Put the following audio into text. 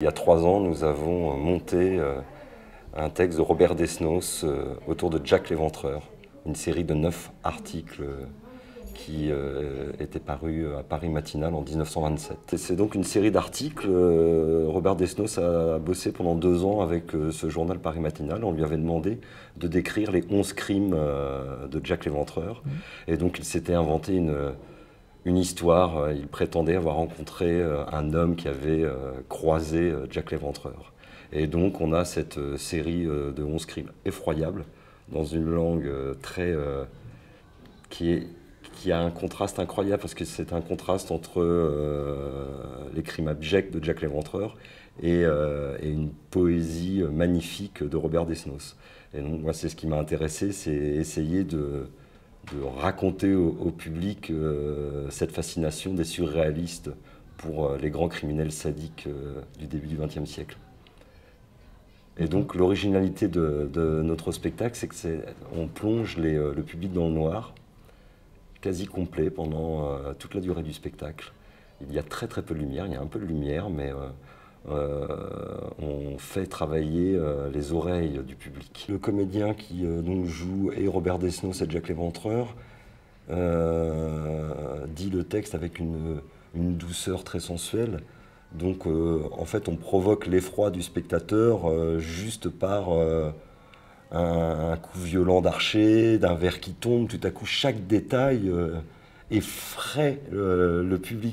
Il y a 3 ans, nous avons monté un texte de Robert Desnos autour de Jack l'Éventreur, une série de 9 articles qui était paru à Paris Matinal en 1927. C'est donc une série d'articles. Robert Desnos a bossé pendant 2 ans avec ce journal Paris Matinal. On lui avait demandé de décrire les 11 crimes de Jack l'Éventreur. Et donc il s'était inventé une histoire. Il prétendait avoir rencontré un homme qui avait croisé Jack l'Éventreur. Et donc on a cette série de 11 crimes effroyables dans une langue qui a un contraste incroyable, parce que c'est un contraste entre les crimes abjects de Jack l'Éventreur et une poésie magnifique de Robert Desnos. Et donc moi, c'est ce qui m'a intéressé, c'est essayer de raconter au public cette fascination des surréalistes pour les grands criminels sadiques du début du XXe siècle. Et donc l'originalité de notre spectacle, c'est qu'on plonge le public dans le noir, quasi complet pendant toute la durée du spectacle. Il y a très très peu de lumière, il y a un peu de lumière, mais on fait travailler les oreilles du public. Le comédien qui donc joue et Robert Desnos et Jack l'Éventreur dit le texte avec une douceur très sensuelle. Donc en fait on provoque l'effroi du spectateur juste par un coup violent d'archer, d'un verre qui tombe. Tout à coup chaque détail effraie le public.